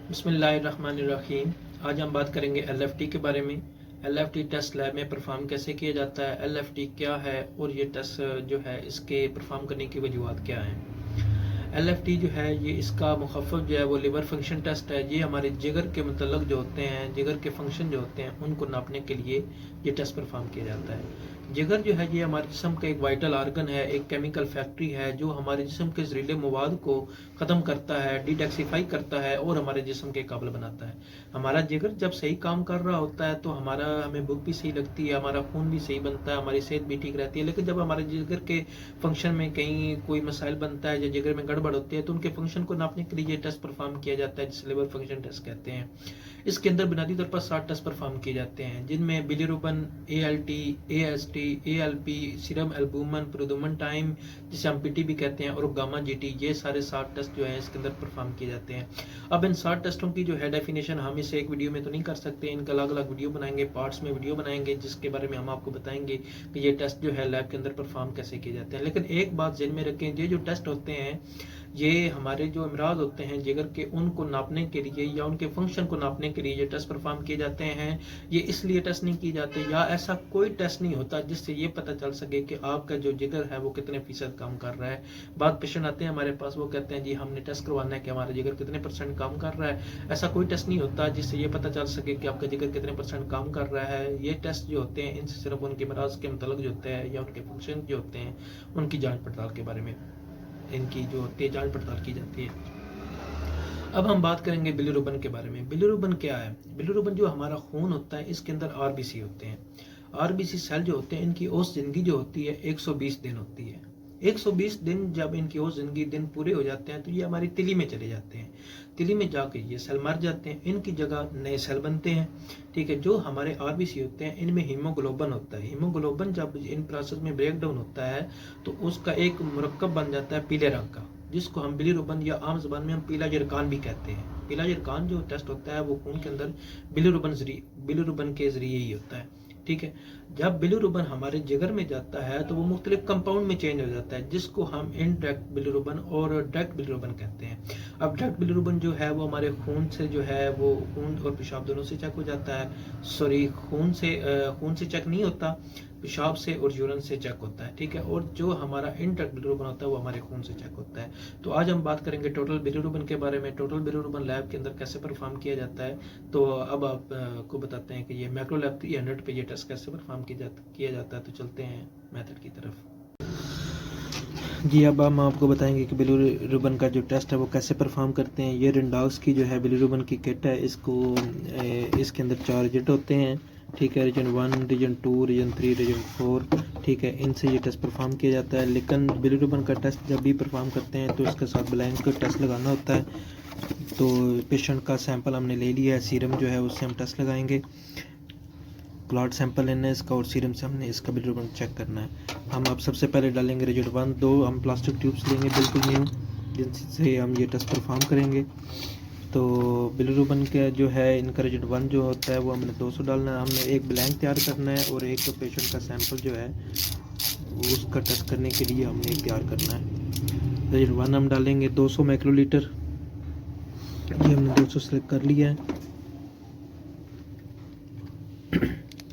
बिस्मिल्लाहिर्रहमानिर्रहीम। आज हम बात करेंगे एलएफटी के बारे में। एलएफटी टेस्ट लैब में परफॉर्म कैसे किया जाता है, एलएफटी क्या है और ये टेस्ट जो है इसके परफॉर्म करने की वजूहत क्या हैं। एलएफटी जो है ये इसका मुखफ़फ़ जो है वो लिवर फंक्शन टेस्ट है। ये हमारे जिगर के मतलब जो होते हैं, जिगर के फंक्शन जो होते हैं उनको नापने के लिए ये टेस्ट परफॉर्म किया जाता है। जिगर जो है ये हमारे जिस्म का एक वाइटल आर्गन है, एक केमिकल फैक्ट्री है जो हमारे जिस्म के जहरीले मवाद को ख़त्म करता है, डिटॉक्सिफाई करता है और हमारे जिस्म के काबिल बनाता है। हमारा जिगर जब सही काम कर रहा होता है तो हमें भूख भी सही लगती है, हमारा खून भी सही बनता है, हमारी सेहत भी ठीक रहती है। लेकिन जब हमारे जिगर के फंक्शन में कहीं कोई मसाइल बनता है या जिगर में गड़बड़ होती है तो उनके फंक्शन को नापने के लिए टेस्ट परफॉर्म किया जाता है जिसे लिवर फंक्शन टेस्ट कहते हैं। इसके अंदर बुनियादी तौर पर 7 टेस्ट परफॉर्म किए जाते हैं जिनमें bilirubin, ALT, AST, ALP, serum albumin, prothrombin time जिसे हम पीटी भी कहते हैं और गामा जीटी, ये सारे 7 टेस्ट जो है इसके अंदर परफॉर्म किए जाते हैं। अब इन 7 टेस्टों की जो है डेफिनेशन हम इसे एक वीडियो में तो नहीं कर सकते, इनका अलग अलग वीडियो बनाएंगे, पार्ट्स में वीडियो बनाएंगे जिसके बारे में हम आपको बताएंगे कि ये टेस्ट जो है लैब के अंदर परफॉर्म कैसे किए जाते हैं। लेकिन एक बात ज़हन में रखें, ये जो टेस्ट होते हैं ये हमारे जो अमराज होते हैं जिगर के उनको नापने के लिए या उनके फंक्शन को नापने के लिए ये टेस्ट परफॉर्म किए जाते हैं। ये इसलिए टेस्ट नहीं किए जाते या ऐसा कोई टेस्ट नहीं होता जिससे ये पता चल सके कि आपका जो जिगर है वो कितने फीसद काम कर रहा है। बाद पेशेंट आते हैं हमारे पास, वो कहते हैं जी हमने टेस्ट करवाना है कि हमारा जिगर कितने % काम कर रहा है। ऐसा कोई टेस्ट नहीं होता जिससे ये पता चल सके कि आपका जिगर कितने % काम कर रहा है। ये टेस्ट जो होते हैं इनसे सिर्फ उनके मराज के मतलब जो होते हैं या उनके फंक्शन जो होते हैं उनकी जाँच पड़ताल के बारे में इनकी जो होती है जांच पड़ताल की जाती है। अब हम बात करेंगे बिलिरुबिन के बारे में। बिलिरुबिन क्या है? बिलिरुबिन जो हमारा खून होता है इसके अंदर आरबीसी होते हैं। आरबीसी सेल जो होते हैं इनकी औसत जिंदगी जो होती है 120 दिन होती है। 120 दिन जब इनकी औसत जिंदगी दिन पूरे हो जाते हैं तो ये हमारी तिली में चले जाते हैं। तिली में जाके ये सेल मर जाते हैं, इनकी जगह नए सेल बनते हैं। ठीक है, जो हमारे आरबीसी होते हैं इनमें हीमोग्लोबिन होता है। हीमोग्लोबिन जब इन प्रोसेस में ब्रेक डाउन होता है तो उसका एक मुरक्कब बन जाता है पीले रंग का, जिसको हम बिलिरुबिन या आम ज़बान में हम पीला जरकान भी कहते हैं। पीला जरकान जो टेस्ट होता है वो खून के अंदर बिलिरुबिन के जरिए ही होता है। ठीक है, जब बिलिरुबिन हमारे जिगर में जाता है तो वो मुख्तलिफ कंपाउंड में चेंज हो जाता है जिसको हम इनडायरेक्ट बिलिरुबिन और डायरेक्ट बिलिरुबिन कहते हैं। अब डायरेक्ट बिलिरुबिन जो है वो हमारे खून से जो है वो खून और पेशाब दोनों से चेक हो जाता है। सॉरी, खून से चेक नहीं होता, पेशाब से और यूरिन से चेक होता है। ठीक है, और जो हमारा इनडायरेक्ट बिलिरुबिन होता है वो हमारे खून से चेक होता है। तो आज हम बात करेंगे टोटल बिलिरुबिन के बारे में। टोटल बिलिरुबिन लैब के अंदर कैसे परफॉर्म किया जाता है। तो अब आपको बताते हैं कि ये मैक्रो लैब 300 पे ये टेस्ट कैसे परफॉर्म किया जाता है। तो चलते हैं मेथड की तरफ। जी, अब हम आपको बताएंगे कि बिलिरुबिन का जो टेस्ट है वो कैसे परफॉर्म करते हैं। ये रिंडॉक्स की जो है बिलिरुबिन की किट है, इसके अंदर 4 रिजल्ट होते हैं। ठीक है, रीजन 1, रीजन 2, रीजन 3, रीजन 4। ठीक है, इनसे ये टेस्ट परफॉर्म किया जाता है। लेकिन बिलिरुबिन का टेस्ट जब भी परफॉर्म करते हैं तो इसके साथ ब्लैंक टेस्ट लगाना होता है। तो पेशेंट का सैंपल हमने ले लिया है, सीरम जो है उससे हम टेस्ट लगाएंगे। ब्लड सैंपल लेना है इसका और सीरम से हमने इसका बिलिरुबिन चेक करना है। हम अब सबसे पहले डालेंगे रिजल्ट 1। 2 हम प्लास्टिक ट्यूब्स लेंगे बिल्कुल न्यू, जिनसे हम ये टेस्ट परफॉर्म करेंगे। तो बिलिरुबिन का जो है इनका रिजल्ट 1 जो होता है वो हमने 200 डालना है। हमने एक ब्लैंक तैयार करना है और एक पेशेंट का सैंपल जो है उसका टेस्ट करने के लिए हमने तैयार करना है। रिजल्ट 1 हम डालेंगे 200 माइक्रोलीटर। ये हमने 200 सेलेक्ट कर लिया है।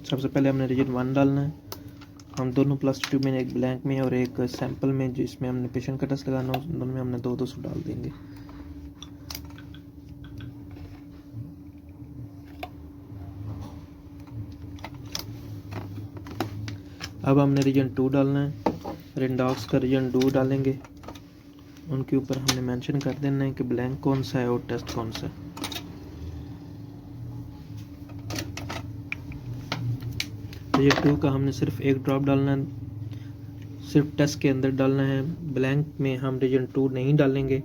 सबसे पहले हमने रिजल्ट 1 डालना है। हम दोनों प्लास्टिक ट्यूब में, एक ब्लैंक में और एक सैंपल में जिसमें हमने पेशेंट का टेस्ट लगाना है, दोनों में हमने 200 डाल देंगे। अब हमने रीजन 2 डालना है। रिंडॉक्स का रीजन 2 डालेंगे। उनके ऊपर हमने मेंशन कर देना है कि ब्लैंक कौन सा है और टेस्ट कौन सा है। रीजन 2 का हमने सिर्फ एक ड्रॉप डालना है, सिर्फ टेस्ट के अंदर डालना है। ब्लैंक में हम रीजन 2 नहीं डालेंगे,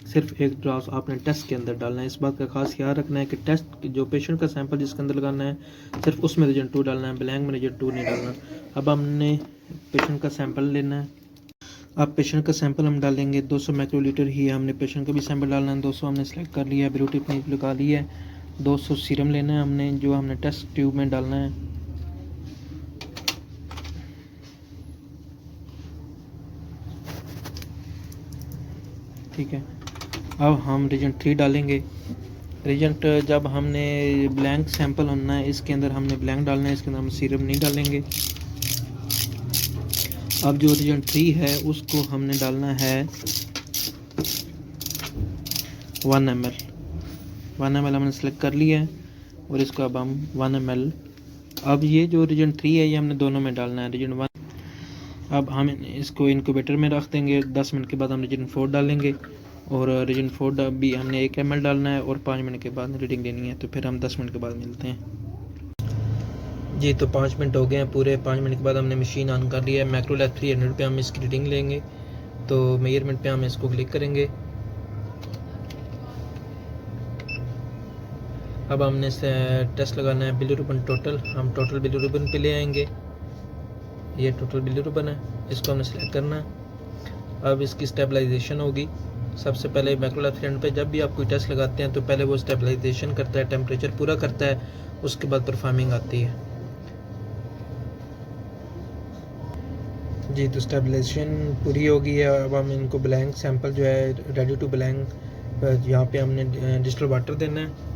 सिर्फ एक ड्रॉप आपने टेस्ट के अंदर डालना है। इस बात का खास ख्याल रखना है कि टेस्ट जो पेशेंट का सैंपल जिसके अंदर लगाना है सिर्फ उसमें रीजन 2 डालना है, ब्लैंक में रीजन 2 नहीं डालना। अब हमने पेशेंट का सैंपल लेना है। अब पेशेंट का सैंपल हम डालेंगे 200 माइक्रोलीटर ही। हमने पेशेंट का भी सैंपल डालना है, 200 हमने सेलेक्ट कर लिया है, ब्लूटूथ अपनी लगा लिया है। 200 सीरम लेना है हमने, जो हमने टेस्ट ट्यूब में डालना है। ठीक है, अब हम रीजेंट 3 डालेंगे। रीजेंट जब हमने ब्लैंक सैंपल होना है, इसके अंदर हमने ब्लैंक डालना है, इसके अंदर हम सीरम नहीं डालेंगे। अब जो रीजेंट 3 है उसको हमने डालना है 1 ml। 1 ml हमने सेलेक्ट कर लिया है और इसको अब हम 1 ml, अब ये जो रीजेंट 3 है ये हमने दोनों में डालना है, रीजेंट 1। अब हम इसको इनक्यूबेटर में रख देंगे। 10 मिनट के बाद हम रीजन 4 डालेंगे और रीजन 4 भी हमने 1 ml डालना है और 5 मिनट के बाद रीडिंग लेनी है। तो फिर हम 10 मिनट के बाद मिलते हैं। जी तो 5 मिनट हो गए हैं पूरे। 5 मिनट के बाद हमने मशीन ऑन कर लिया है। मैक्रो लैब 300 पे हम इसकी रीडिंग लेंगे। तो मेजरमेंट पे हम इसको क्लिक करेंगे। अब हमने टेस्ट लगाना है बिलीरुबिन टोटल। हम टोटल बिलीरुबिन पे ले आएंगे। ये टोटल बिलीरुबिन है, इसको हमने सेलेक्ट करना है। अब इसकी स्टेबलाइजेशन होगी। सबसे पहले मैक्रो लैब 300 पे जब भी आप कोई टेस्ट लगाते हैं तो पहले वो स्टेबलाइजेशन करता है, टेम्परेचर पूरा करता है, उसके बाद परफॉर्मिंग आती है। जी तो स्टेबलाइजेशन पूरी हो गई है। अब हम इनको ब्लैंक सैंपल जो है रेडी टू ब्लैंक, यहाँ पे हमने डिस्टिल वाटर देना है।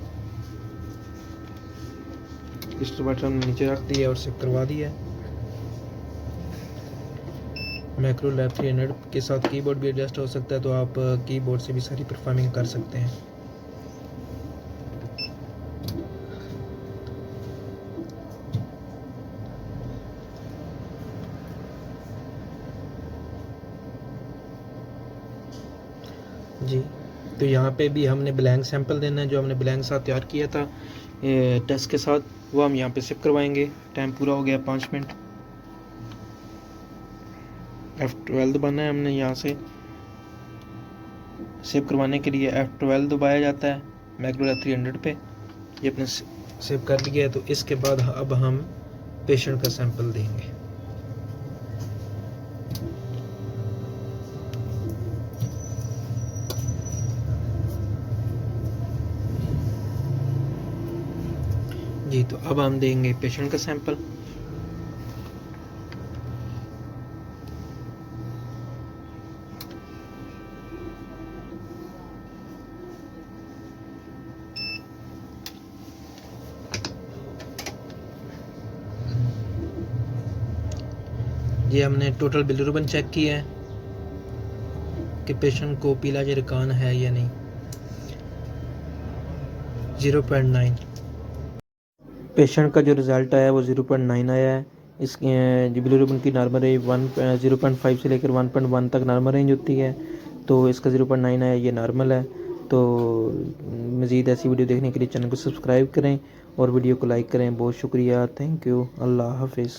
डिस्टिल वाटर हमने नीचे रख दिया और सेव करवा दिया है। मैक्रो लैब 300 के साथ कीबोर्ड भी एडजस्ट हो सकता है, तो आप कीबोर्ड से भी सारी परफॉर्मिंग कर सकते हैं। जी तो यहाँ पे भी हमने ब्लैंक सैंपल देना है, जो हमने ब्लैंक साथ तैयार किया था टेस्ट के साथ, वो हम यहाँ पे सेव करवाएंगे। टाइम पूरा हो गया 5 मिनट। F12 दबाना है हमने। यहाँ से सेव करवाने के लिए F12 दबाया जाता है मैक्रो लैब 300 पे। ये अपने सेव कर लिया है। तो इसके बाद अब हम पेशेंट का सैंपल देंगे। जी तो अब हम देंगे पेशेंट का सैंपल। ये हमने टोटल बिलीरुबिन चेक किया है कि पेशेंट को पीला जरकान है या नहीं। 0.9 पेशेंट का जो रिज़ल्ट आया वो 0.9 आया है। इसकी बिलीरुबिन की नॉर्मल रेंज 0.5 से लेकर 1.1 तक नॉर्मल रेंज होती है। तो इसका 0.9 आया, ये नॉर्मल है। तो मज़ीद ऐसी वीडियो देखने के लिए चैनल को सब्सक्राइब करें और वीडियो को लाइक करें। बहुत शुक्रिया, थैंक यू, अल्लाह हाफिज़।